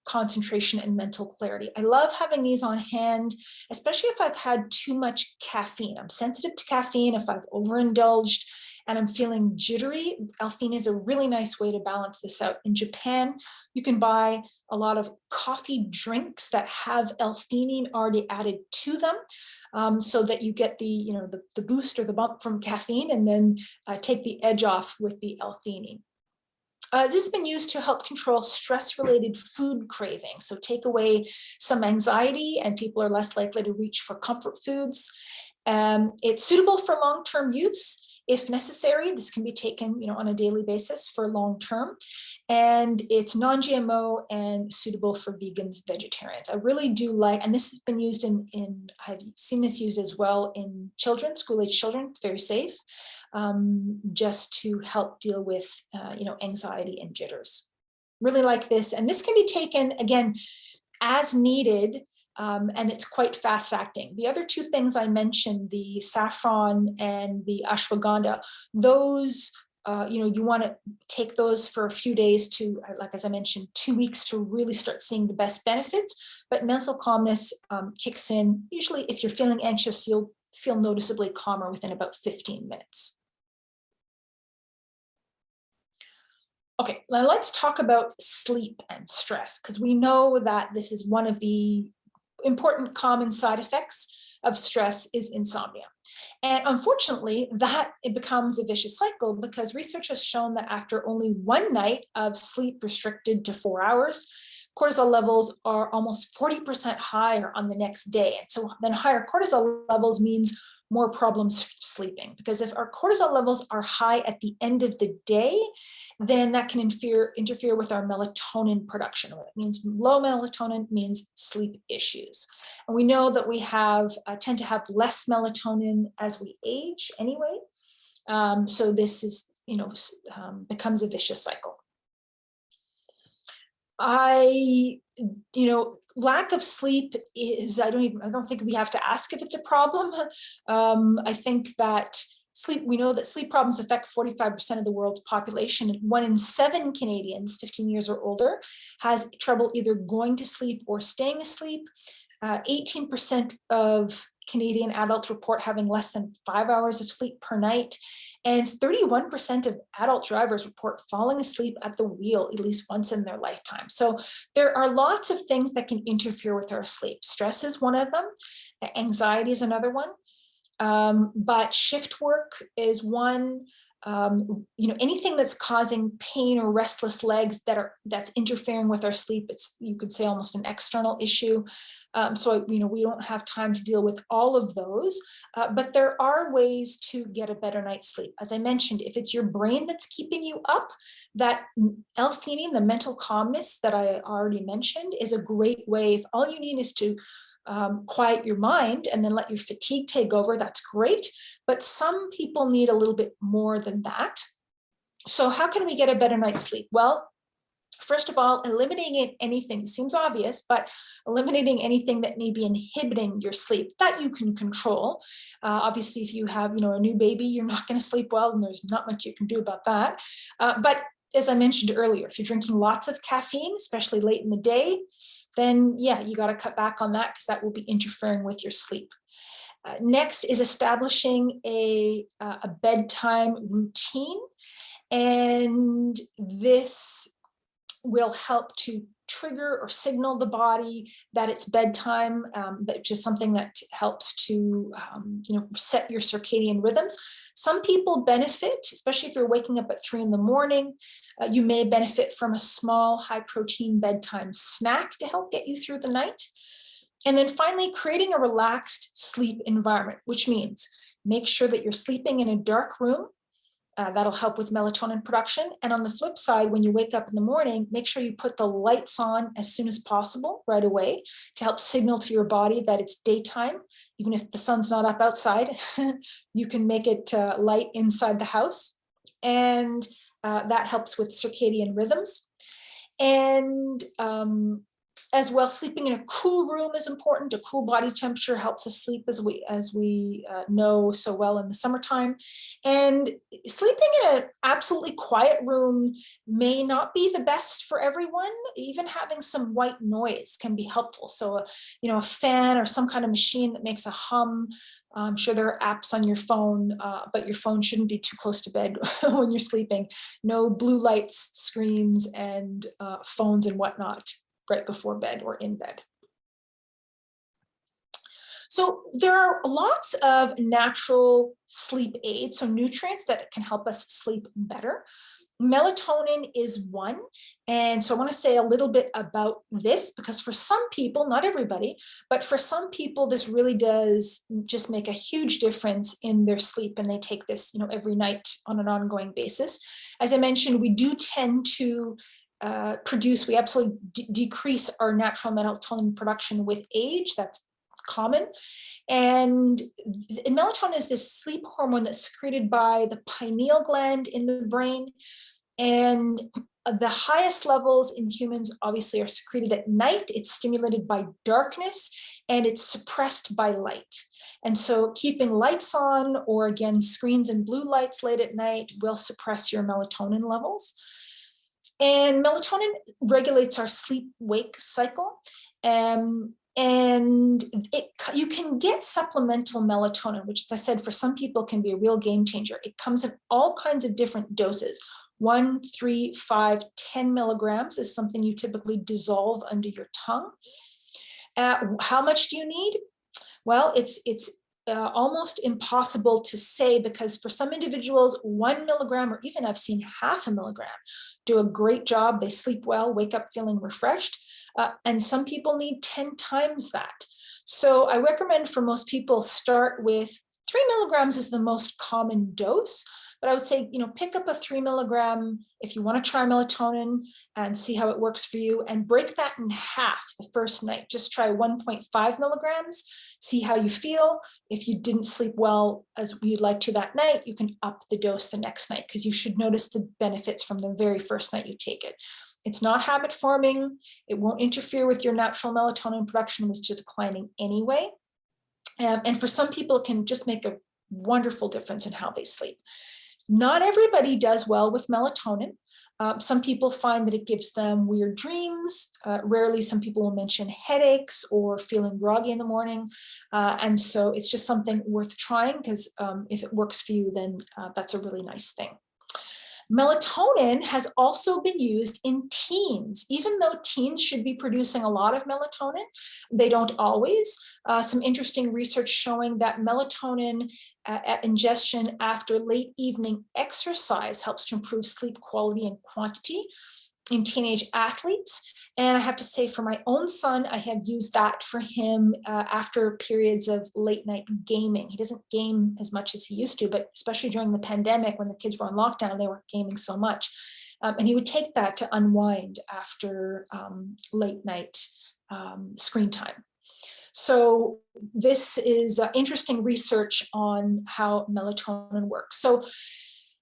concentration and mental clarity. I love having these on hand, especially if I've had too much caffeine. I'm sensitive to caffeine. If I've overindulged and I'm feeling jittery, L-theanine is a really nice way to balance this out. In Japan, you can buy a lot of coffee drinks that have L-theanine already added to them, so that you get the boost or the bump from caffeine, and then take the edge off with the L-theanine. This has been used to help control stress-related food cravings. So take away some anxiety and people are less likely to reach for comfort foods. It's suitable for long-term use. If necessary, this can be taken on a daily basis for long-term. And it's non-GMO and suitable for vegans, vegetarians. I really do like, and this has been used I've seen this used as well in children, school-age children. It's very safe. Just to help deal with anxiety and jitters. Really like this, and this can be taken again as needed, and it's quite fast acting. The other 2 things I mentioned, the saffron and the ashwagandha, those you want to take those for a few days to, like as I mentioned, 2 weeks to really start seeing the best benefits. But mental calmness kicks in. Usually if you're feeling anxious, you'll feel noticeably calmer within about 15 minutes. Okay, now let's talk about sleep and stress, because we know that this is one of the important common side effects of stress is insomnia. And unfortunately, it becomes a vicious cycle, because research has shown that after only 1 night of sleep restricted to 4 hours, cortisol levels are almost 40% higher on the next day. And so then higher cortisol levels means more problems sleeping, because if our cortisol levels are high at the end of the day, then that can interfere with our melatonin production. What it means low melatonin means sleep issues. And we know that we tend to have less melatonin as we age anyway. So this is, becomes a vicious cycle. Lack of sleep is, I don't think we have to ask if it's a problem. I think that we know that sleep problems affect 45% of the world's population. 1 in 7 Canadians, 15 years or older, has trouble either going to sleep or staying asleep. 18% of Canadian adults report having less than 5 hours of sleep per night. And 31% of adult drivers report falling asleep at the wheel at least once in their lifetime. So there are lots of things that can interfere with our sleep. Stress is one of them. Anxiety is another one. But shift work is one. Anything that's causing pain or restless legs that's interfering with our sleep, it's, you could say, almost an external issue. So we don't have time to deal with all of those, but there are ways to get a better night's sleep. As I mentioned, if it's your brain that's keeping you up, that Ltheanine, the mental calmness that I already mentioned, is a great way. If all you need is to quiet your mind and then let your fatigue take over, that's great. But some people need a little bit more than that. So how can we get a better night's sleep? Well, first of all, eliminating anything seems obvious, but eliminating anything that may be inhibiting your sleep that you can control. Obviously, if you have a new baby, you're not going to sleep well, and there's not much you can do about that. But as I mentioned earlier, if you're drinking lots of caffeine, especially late in the day, then yeah, you got to cut back on that because that will be interfering with your sleep. Next is establishing a bedtime routine, and this will help to trigger or signal the body that it's bedtime, which is something that helps to set your circadian rhythms. Some people benefit, especially if you're waking up at 3 in the morning. You may benefit from a small high protein bedtime snack to help get you through the night. And then finally, creating a relaxed sleep environment, which means make sure that you're sleeping in a dark room. That'll help with melatonin production. And on the flip side, when you wake up in the morning, make sure you put the lights on as soon as possible right away to help signal to your body that it's daytime. Even if the sun's not up outside, you can make it light inside the house. And that helps with circadian rhythms. And as well, sleeping in a cool room is important. A cool body temperature helps us sleep, as we know so well in the summertime. And sleeping in an absolutely quiet room may not be the best for everyone. Even having some white noise can be helpful. So, a fan or some kind of machine that makes a hum. I'm sure there are apps on your phone, but your phone shouldn't be too close to bed when you're sleeping. No blue lights, screens, and phones and whatnot right before bed or in bed. So there are lots of natural sleep aids, so nutrients that can help us sleep better. Melatonin is one. And so I want to say a little bit about this because for some people, not everybody, but for some people, this really does just make a huge difference in their sleep. And they take this, every night on an ongoing basis. As I mentioned, we do tend to we absolutely decrease our natural melatonin production with age. That's common. And melatonin is this sleep hormone that's secreted by the pineal gland in the brain. And the highest levels in humans obviously are secreted at night. It's stimulated by darkness and it's suppressed by light. And so keeping lights on, or again, screens and blue lights late at night, will suppress your melatonin levels. And melatonin regulates our sleep-wake cycle. And you can get supplemental melatonin, which, as I said, for some people can be a real game changer. It comes in all kinds of different doses. 1, 3, 5, 10 milligrams is something you typically dissolve under your tongue. How much do you need? Well, it's almost impossible to say, because for some individuals, 1 milligram, or even I've seen 0.5 milligram, do a great job. They sleep well, wake up feeling refreshed. And some people need 10 times that. So I recommend for most people start with 3 milligrams is the most common dose. But I would say, pick up a 3 milligram if you want to try melatonin and see how it works for you, and break that in half the first night. Just try 1.5 milligrams, see how you feel. If you didn't sleep well as you'd like to that night, you can up the dose the next night, because you should notice the benefits from the very first night you take it. It's not habit forming. It won't interfere with your natural melatonin production, which is declining anyway. And for some people, it can just make a wonderful difference in how they sleep. Not everybody does well with melatonin. Some people find that it gives them weird dreams. Rarely, some people will mention headaches or feeling groggy in the morning. And so it's just something worth trying, because if it works for you, then that's a really nice thing. Melatonin has also been used in teens. Even though teens should be producing a lot of melatonin, they don't always. Some interesting research showing that melatonin ingestion after late evening exercise helps to improve sleep quality and quantity in teenage athletes. And I have to say, for my own son, I have used that for him after periods of late night gaming. He doesn't game as much as he used to, but especially during the pandemic when the kids were on lockdown, they weren't gaming so much. And he would take that to unwind after late night screen time. So this is interesting research on how melatonin works. So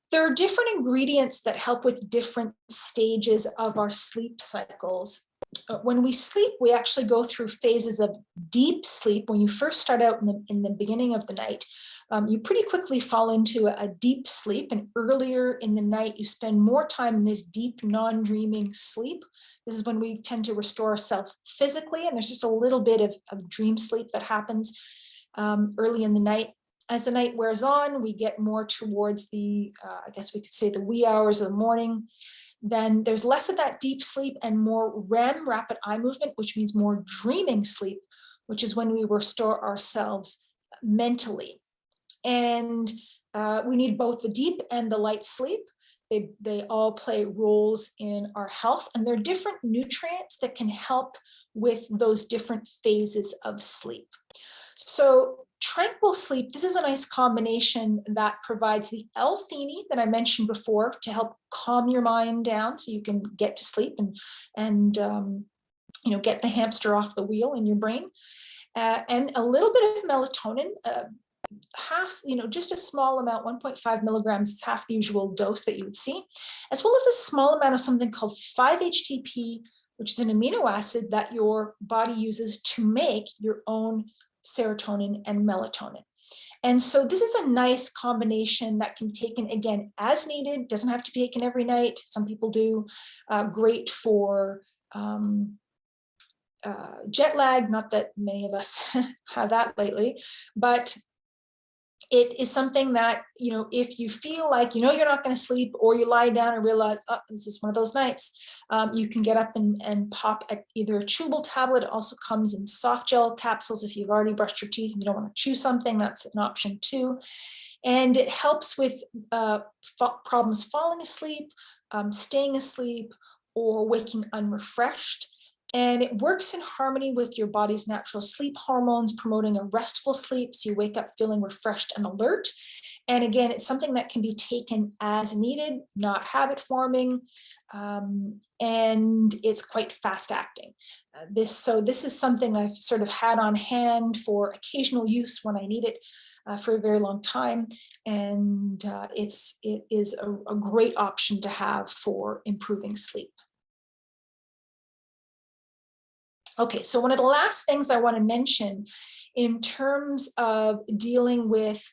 there are different ingredients that help with different stages of our sleep cycles. When we sleep, we actually go through phases of deep sleep. When you first start out in the beginning of the night, you pretty quickly fall into a deep sleep, and earlier in the night, you spend more time in this deep, non-dreaming sleep. This is when we tend to restore ourselves physically, and there's just a little bit of dream sleep that happens early in the night. As the night wears on, we get more towards the, I guess we could say, the wee hours of the morning. Then there's less of that deep sleep and more REM, rapid eye movement, which means more dreaming sleep, which is when we restore ourselves mentally. And we need both the deep and the light sleep. They all play roles in our health, and there are different nutrients that can help with those different phases of sleep. So tranquil sleep, this is a nice combination that provides the L-theanine that I mentioned before to help calm your mind down so you can get to sleep and get the hamster off the wheel in your brain, and a little bit of melatonin, half, just a small amount, 1.5 milligrams is half the usual dose that you would see, as well as a small amount of something called 5-HTP, which is an amino acid that your body uses to make your own serotonin and melatonin. And so this is a nice combination that can be taken, again, as needed, doesn't have to be taken every night. Some people do. Great for jet lag, not that many of us have that lately, but it is something that, if you feel like, you're not going to sleep, or you lie down and realize, oh, this is one of those nights, you can get up and pop either a chewable tablet. It also comes in soft gel capsules. If you've already brushed your teeth and you don't want to chew something, that's an option too. And it helps with problems falling asleep, staying asleep, or waking unrefreshed. And it works in harmony with your body's natural sleep hormones, promoting a restful sleep, so you wake up feeling refreshed and alert. And again, it's something that can be taken as needed, not habit forming, and it's quite fast acting. This is something I've sort of had on hand for occasional use when I need it for a very long time. And it is a great option to have for improving sleep. Okay, so one of the last things I want to mention in terms of dealing with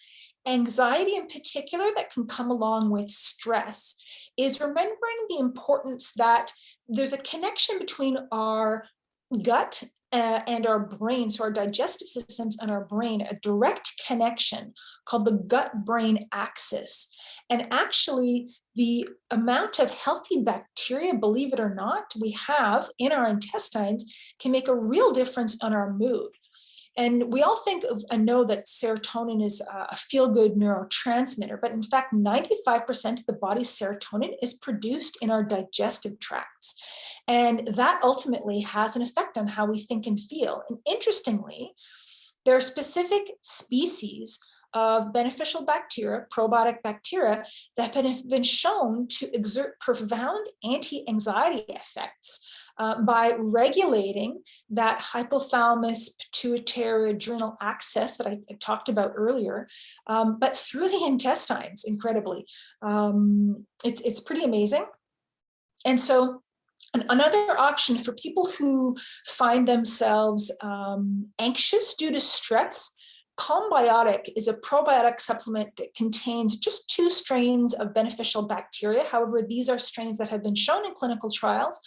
anxiety in particular that can come along with stress is remembering the importance that there's a connection between our gut and our brain, so our digestive systems and our brain, a direct connection called the gut-brain axis. And actually, the amount of healthy bacteria, believe it or not, we have in our intestines can make a real difference on our mood. And we all think of and know that serotonin is a feel-good neurotransmitter, but in fact, 95% of the body's serotonin is produced in our digestive tracts. And that ultimately has an effect on how we think and feel. And interestingly, there are specific species of beneficial bacteria, probiotic bacteria, that have been shown to exert profound anti-anxiety effects by regulating that hypothalamus pituitary adrenal axis that I talked about earlier, but through the intestines, incredibly. It's pretty amazing. And so another option for people who find themselves anxious due to stress, Calmbiotic is a probiotic supplement that contains just 2 strains of beneficial bacteria. However, these are strains that have been shown in clinical trials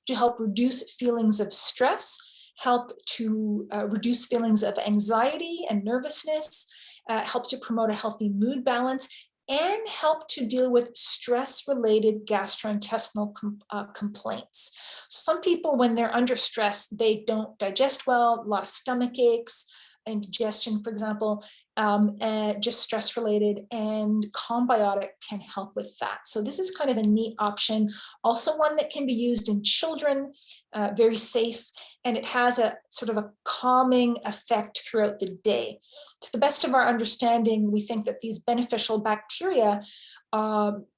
to help reduce feelings of stress, help to reduce feelings of anxiety and nervousness, help to promote a healthy mood balance, and help to deal with stress-related gastrointestinal complaints. So some people, when they're under stress, they don't digest well, a lot of stomach aches, indigestion, for example, just stress-related, and Calmbiotic can help with that. So this is kind of a neat option, also one that can be used in children, very safe, and it has a sort of a calming effect throughout the day. To the best of our understanding, we think that these beneficial bacteria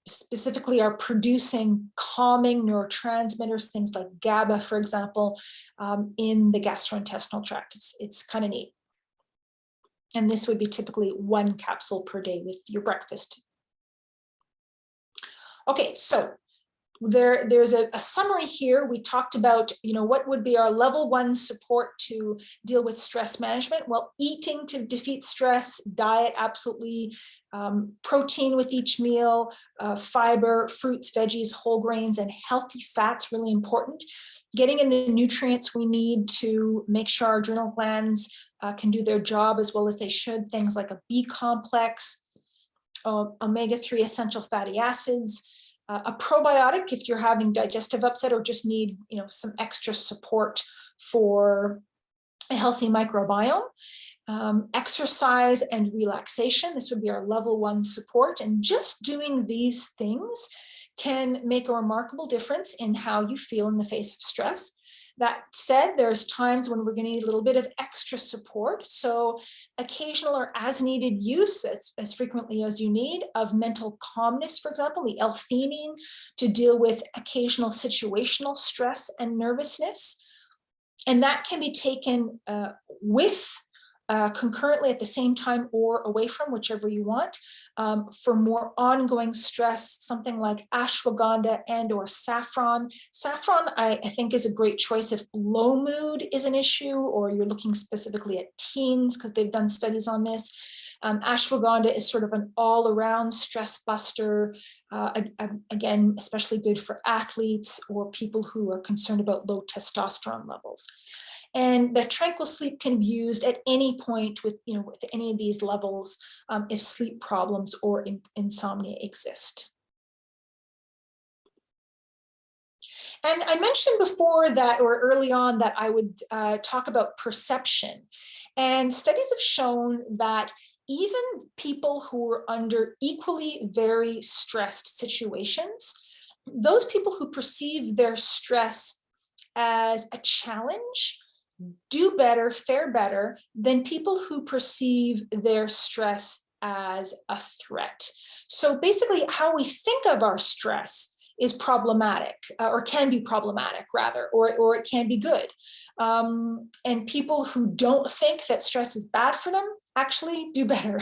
specifically are producing calming neurotransmitters, things like GABA, for example, in the gastrointestinal tract. It's kind of neat. And this would be typically 1 capsule per day with your breakfast. Okay, so there's a summary here. We talked about, what would be our level 1 support to deal with stress management? Well, eating to defeat stress, diet, absolutely, protein with each meal, fiber, fruits, veggies, whole grains, and healthy fats, really important. Getting in the nutrients we need to make sure our adrenal glands can do their job as well as they should. Things like a B complex, omega-3 essential fatty acids, a probiotic if you're having digestive upset or just need some extra support for a healthy microbiome. Exercise and relaxation, this would be our level 1 support, and just doing these things can make a remarkable difference in how you feel in the face of stress. That said, there's times when we're going to need a little bit of extra support. So occasional or as needed use, as frequently as you need, of mental calmness, for example, the Ltheanine to deal with occasional situational stress and nervousness. And that can be taken concurrently at the same time or away from, whichever you want. For more ongoing stress, something like ashwagandha and or saffron. Saffron, I think, is a great choice if low mood is an issue or you're looking specifically at teens because they've done studies on this. Ashwagandha is sort of an all-around stress buster, again, especially good for athletes or people who are concerned about low testosterone levels. And the tranquil sleep can be used at any point with any of these levels if sleep problems or insomnia exist. And I mentioned before that, or early on, that I would talk about perception. And studies have shown that even people who are under equally very stressed situations, those people who perceive their stress as a challenge do better, fare better than people who perceive their stress as a threat. So basically, how we think of our stress is problematic, or can be problematic rather, or it can be good. And people who don't think that stress is bad for them actually do better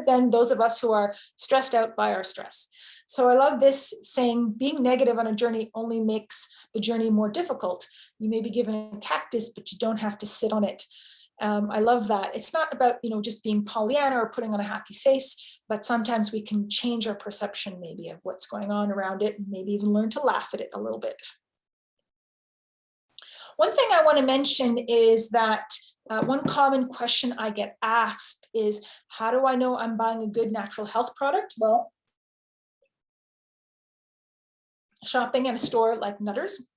than those of us who are stressed out by our stress. So I love this saying, being negative on a journey only makes the journey more difficult. You may be given a cactus, but you don't have to sit on it. I love that. It's not about, just being Pollyanna or putting on a happy face, but sometimes we can change our perception maybe of what's going on around it and maybe even learn to laugh at it a little bit. One thing I want to mention is that one common question I get asked is, how do I know I'm buying a good natural health product? Well, shopping at a store like Nutter's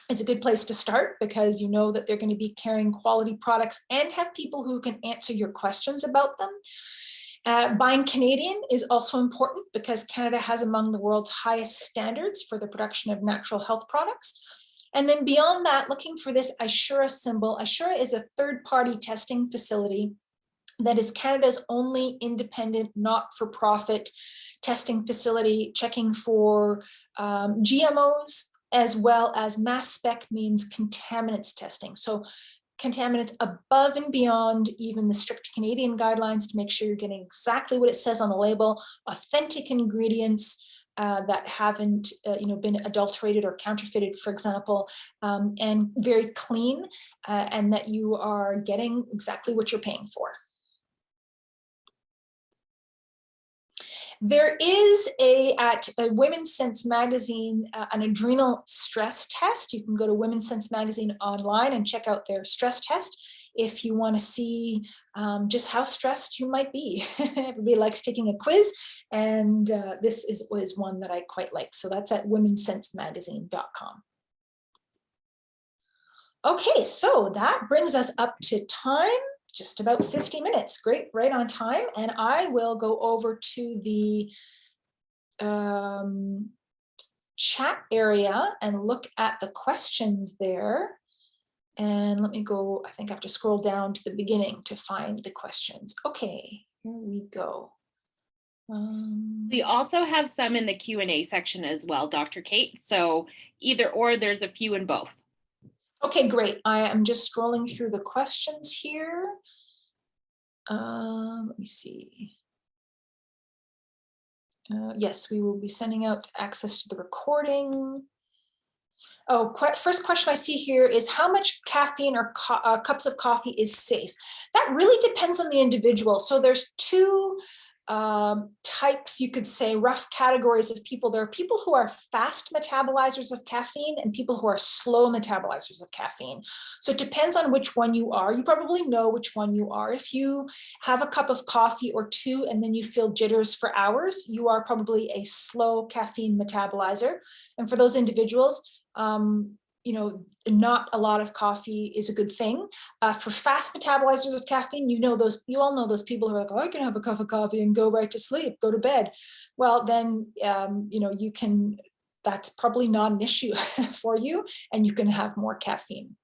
is a good place to start because you know that they're going to be carrying quality products and have people who can answer your questions about them. Buying Canadian is also important because Canada has among the world's highest standards for the production of natural health products. And then beyond that, looking for this Assura symbol. Assura is a third-party testing facility that is Canada's only independent, not-for-profit testing facility, checking for GMOs, as well as mass spec means contaminants testing. So contaminants above and beyond even the strict Canadian guidelines to make sure you're getting exactly what it says on the label, authentic ingredients that haven't been adulterated or counterfeited, for example, and very clean, and that you are getting exactly what you're paying for. There is at Women's Sense magazine, an adrenal stress test. You can go to Women's Sense magazine online and check out their stress test if you want to see just how stressed you might be. Everybody likes taking a quiz, and this was one that I quite like. So that's at womenssensemagazine.com. Okay, so that brings us up to time, just about 50 minutes. Great, right on time. And I will go over to the chat area and look at the questions there. And let me go, I think I have to scroll down to the beginning to find the questions. Okay, here we go. We also have some in the Q&A section as well, Dr. Kate. So either or, there's a few in both. Okay, great. I am just scrolling through the questions here. Let me see. Yes, we will be sending out access to the recording. Oh, first question I see here is how much caffeine or cups of coffee is safe? That really depends on the individual. So there's two types, you could say, rough categories of people. There are people who are fast metabolizers of caffeine and people who are slow metabolizers of caffeine. So it depends on which one you are. You probably know which one you are. If you have a cup of coffee or two and then you feel jitters for hours, you are probably a slow caffeine metabolizer. And for those individuals, you know, not a lot of coffee is a good thing. For fast metabolizers of caffeine, you all know those people who are like, oh, I can have a cup of coffee and go right to sleep, go to bed. Well, then, you know, that's probably not an issue for you, and you can have more caffeine.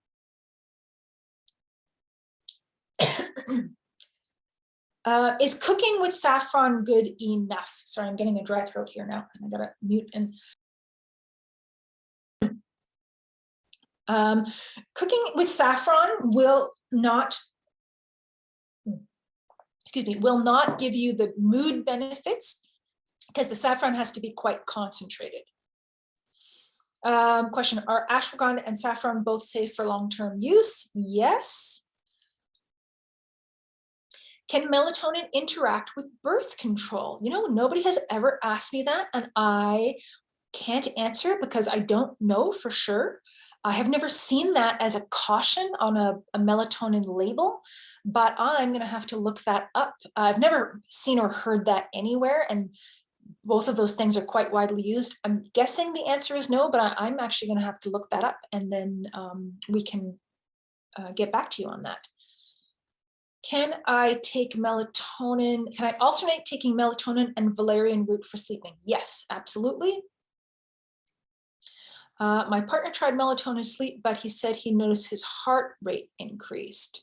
Is cooking with saffron good enough? Sorry, I'm getting a dry throat here now, and I gotta mute and. Cooking with saffron will not give you the mood benefits because the saffron has to be quite concentrated. Question, are ashwagand and saffron both safe for long-term use? Yes. Can melatonin interact with birth control? You know, nobody has ever asked me that, and I can't answer because I don't know for sure. I have never seen that as a caution on a melatonin label, but I'm going to have to look that up. I've never seen or heard that anywhere, and both of those things are quite widely used. I'm guessing the answer is no, but I'm actually going to have to look that up, and then we can get back to you on that. Can I take melatonin? Can I alternate taking melatonin and valerian root for sleeping? Yes, absolutely. My partner tried melatonin sleep, but he said he noticed his heart rate increased.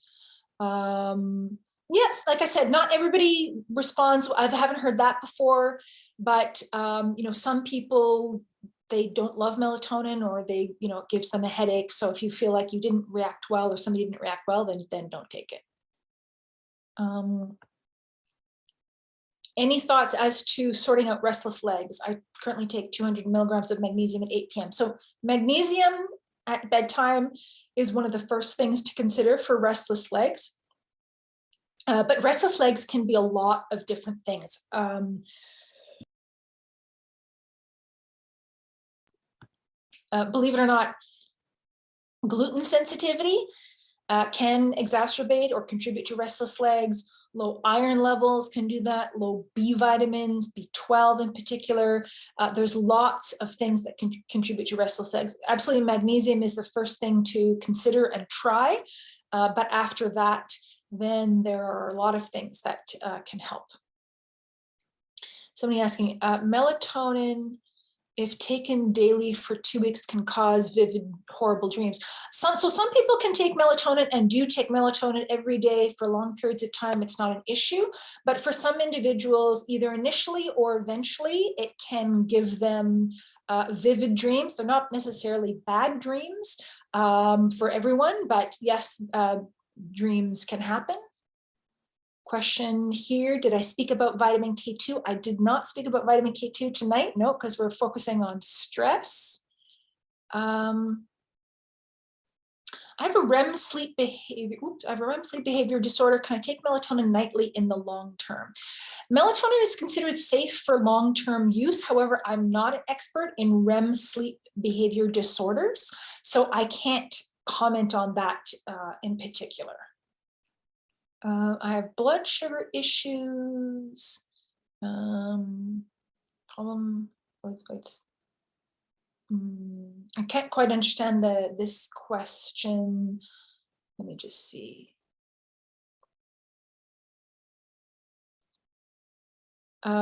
Yes, like I said, not everybody responds. I haven't heard that before, but you know, some people, they don't love melatonin, or they, you know, it gives them a headache. So if you feel like you didn't react well, or somebody didn't react well, then don't take it. Any thoughts as to sorting out restless legs? I currently take 200 milligrams of magnesium at 8 p.m. So magnesium at bedtime is one of the first things to consider for restless legs. But restless legs can be a lot of different things. Believe it or not, gluten sensitivity can exacerbate or contribute to restless legs. Low iron levels can do that, low B vitamins, B12 in particular. There's lots of things that can contribute to restless legs. Absolutely, magnesium is the first thing to consider and try, but after that, then there are a lot of things that can help. Somebody asking, melatonin, if taken daily for 2 weeks, can cause vivid, horrible dreams. So some people can take melatonin and do take melatonin every day for long periods of time. It's not an issue, but for some individuals, either initially or eventually, it can give them vivid dreams. They're not necessarily bad dreams for everyone, but yes, dreams can happen. Question here, did I speak about vitamin K2? I did not speak about vitamin K2 tonight, no, because we're focusing on stress. I have a REM sleep behavior. I have a REM sleep behavior disorder. Can I take melatonin nightly in the long term? Melatonin is considered safe for long-term use. However, I'm not an expert in REM sleep behavior disorders, so I can't comment on that in particular. I have blood sugar issues. I can't quite understand this question. Let me just see.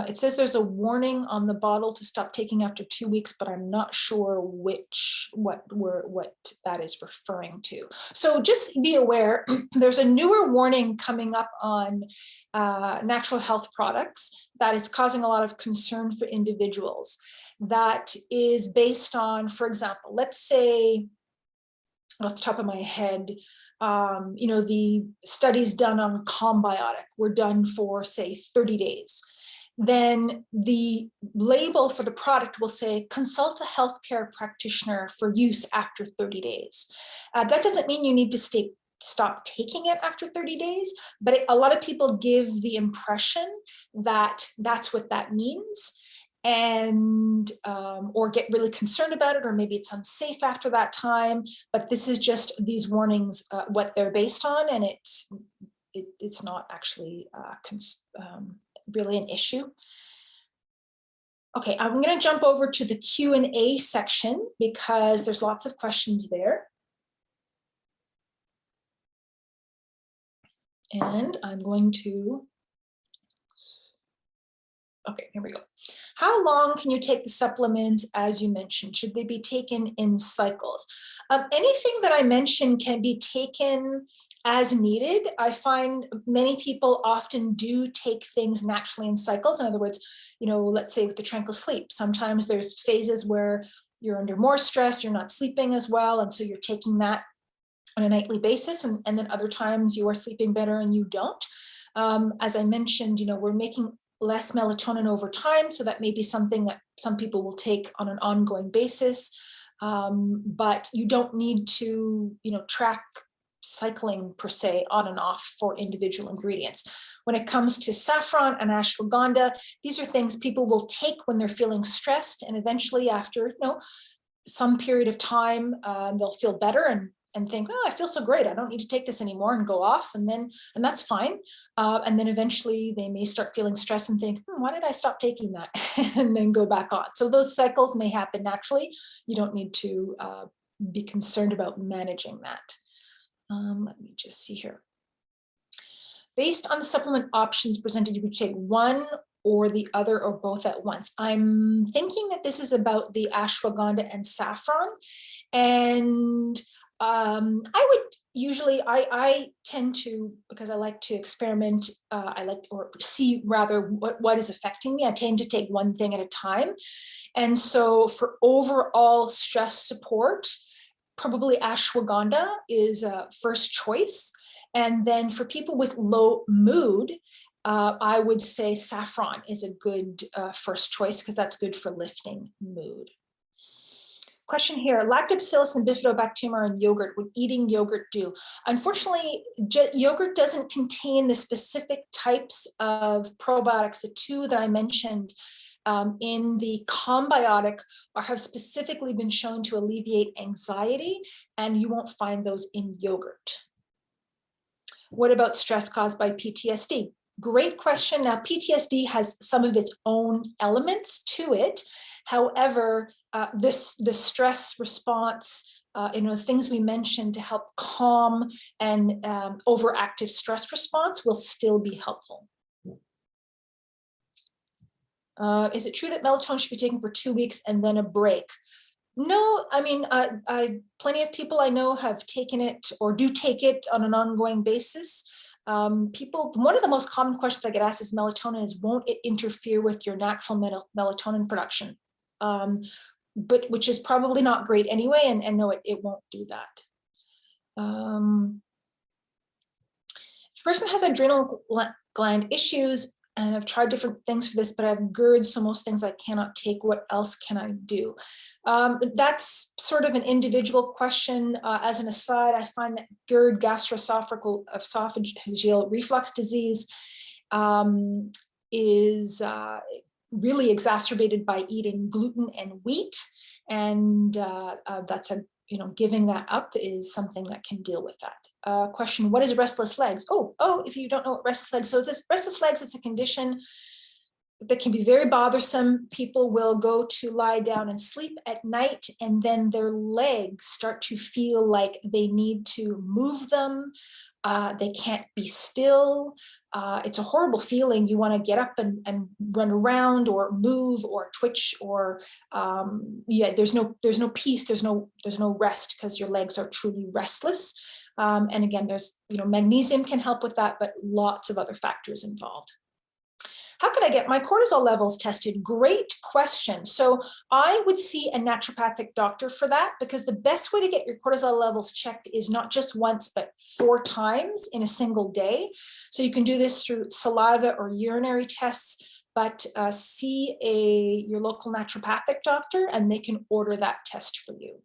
It says there's a warning on the bottle to stop taking after 2 weeks, but I'm not sure what that is referring to. So just be aware, there's a newer warning coming up on natural health products that is causing a lot of concern for individuals. That is based on, for example, let's say, off the top of my head, the studies done on Calmbiotic were done for, say, 30 days. Then the label for the product will say, consult a healthcare practitioner for use after 30 days. That doesn't mean you need to stop taking it after 30 days, but a lot of people give the impression that that's what that means, and or get really concerned about it, or maybe it's unsafe after that time. But this is just these warnings, what they're based on, and it's not actually really an issue. Okay, I'm going to jump over to the Q&A section because there's lots of questions there. And I'm going to, okay, here we go. How long can you take the supplements as you mentioned? Should they be taken in cycles? Anything that I mentioned can be taken as needed. I find many people often do take things naturally in cycles. In other words, let's say with the tranquil sleep, sometimes there's phases where you're under more stress, you're not sleeping as well, and so you're taking that on a nightly basis, and then other times you are sleeping better and you don't. As I mentioned, we're making less melatonin over time, so that may be something that some people will take on an ongoing basis, but you don't need to track cycling per se on and off for individual ingredients. When it comes to saffron and ashwagandha, these are things people will take when they're feeling stressed, and eventually after some period of time they'll feel better and think, oh, I feel so great, I don't need to take this anymore, and go off, and that's fine. And then eventually they may start feeling stressed and think, why did I stop taking that? And then go back on. So those cycles may happen naturally. You don't need to be concerned about managing that. Let me just see here. Based on the supplement options presented, you would take one or the other or both at once. I'm thinking that this is about the ashwagandha and saffron. And I tend to, because I like to experiment, or see rather what is affecting me, I tend to take one thing at a time. And so for overall stress support, probably ashwagandha is a first choice. And then for people with low mood, I would say saffron is a good first choice, because that's good for lifting mood. Question here, lactobacillus and bifidobacterium are in yogurt. Would eating yogurt do? Unfortunately, yogurt doesn't contain the specific types of probiotics. The two that I mentioned in the Calmbiotic have specifically been shown to alleviate anxiety, and you won't find those in yogurt. What about stress caused by PTSD? Great question. Now, PTSD has some of its own elements to it. However, the stress response, things we mentioned to help calm and overactive stress response will still be helpful. Is it true that melatonin should be taken for 2 weeks and then a break? No, I mean, plenty of people I know have taken it or do take it on an ongoing basis. One of the most common questions I get asked is melatonin is, won't it interfere with your natural melatonin production? But which is probably not great anyway, and no, it won't do that. If a person has adrenal gland issues, and I've tried different things for this, but I have GERD, so most things I cannot take. What else can I do? That's sort of an individual question. As an aside, I find that GERD, gastroesophageal reflux disease, is really exacerbated by eating gluten and wheat, and that's a giving that up is something that can deal with that. Question, what is restless legs? Oh, if you don't know what restless legs, so this restless legs, it's a condition that can be very bothersome. People will go to lie down and sleep at night, and then their legs start to feel like they need to move them. They can't be still. It's a horrible feeling. You want to get up and run around or move or twitch or there's no peace. There's no rest because your legs are truly restless. And again, there's magnesium can help with that, but lots of other factors involved. How can I get my cortisol levels tested? Great question. So I would see a naturopathic doctor for that, because the best way to get your cortisol levels checked is not just once, but 4 times in a single day. So you can do this through saliva or urinary tests, but see your local naturopathic doctor and they can order that test for you.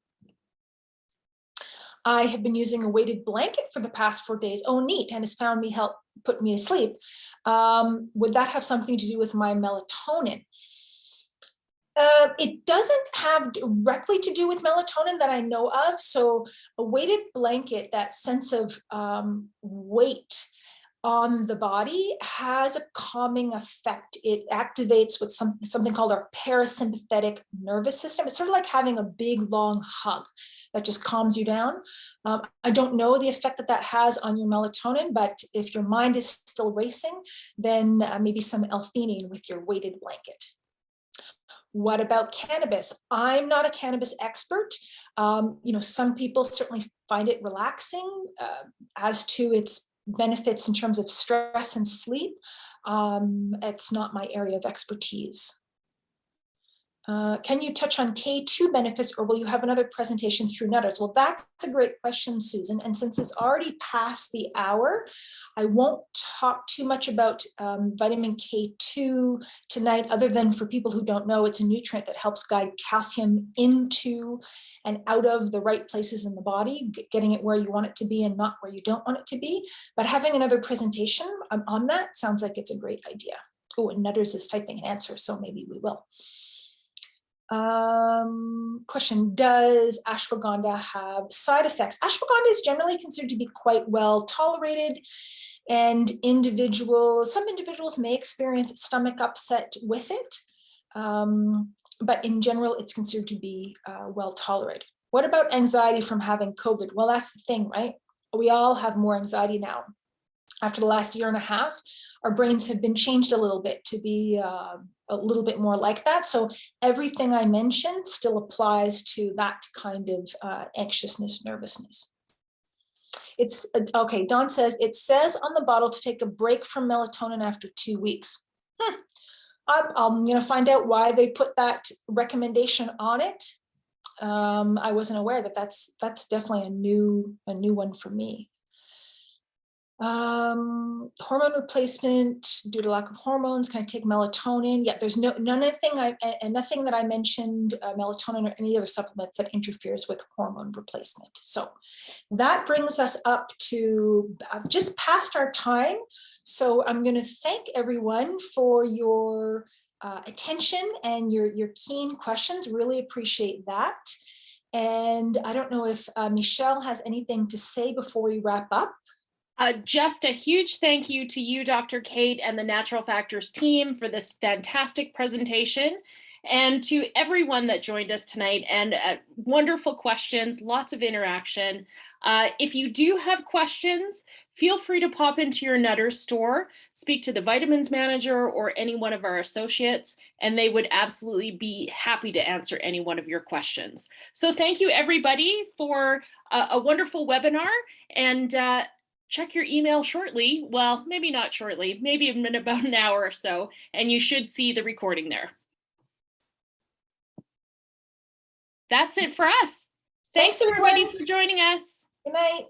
I have been using a weighted blanket for the past 4 days. Oh, neat. And it's found me put me to sleep. Would that have something to do with my melatonin? It doesn't have directly to do with melatonin that I know of. So a weighted blanket, that sense of weight on the body, has a calming effect. It activates with something called our parasympathetic nervous system. It's sort of like having a big, long hug that just calms you down. I don't know the effect that has on your melatonin, but if your mind is still racing, then maybe some Ltheanine with your weighted blanket. What about cannabis? I'm not a cannabis expert. Some people certainly find it relaxing. As to its benefits in terms of stress and sleep, it's not my area of expertise. Can you touch on K2 benefits, or will you have another presentation through Nutters? Well, that's a great question, Susan. And since it's already past the hour, I won't talk too much about vitamin K2 tonight, other than for people who don't know, it's a nutrient that helps guide calcium into and out of the right places in the body, getting it where you want it to be and not where you don't want it to be. But having another presentation on that sounds like it's a great idea. Oh, and Nutters is typing an answer, so maybe we will. Question, does ashwagandha have side effects? Ashwagandha is generally considered to be quite well tolerated, and some individuals may experience stomach upset with it, but in general, it's considered to be well tolerated. What about anxiety from having COVID? Well, that's the thing, right? We all have more anxiety now. After the last 1.5 years, our brains have been changed a little bit to be a little bit more like that. So everything I mentioned still applies to that kind of anxiousness, nervousness. It's okay. Dawn says, it says on the bottle to take a break from melatonin after 2 weeks. I'm going to find out why they put that recommendation on it. I wasn't aware that that's definitely a new one for me. Hormone replacement due to lack of hormones. Can I take melatonin? Yeah, there's nothing that I mentioned melatonin or any other supplements that interferes with hormone replacement. So that brings us up to just past our time. So I'm going to thank everyone for your attention and your keen questions. Really appreciate that. And I don't know if Michelle has anything to say before we wrap up. Just a huge thank you to you, Dr. Kate, and the Natural Factors team for this fantastic presentation, and to everyone that joined us tonight, and wonderful questions, lots of interaction. If you do have questions, feel free to pop into your Nutters store, speak to the vitamins manager or any one of our associates, and they would absolutely be happy to answer any one of your questions. So thank you, everybody, for a wonderful webinar, and check your email shortly. Well, maybe not shortly, maybe in about an hour or so, and you should see the recording there. That's it for us. Thanks everybody for joining us. Good night.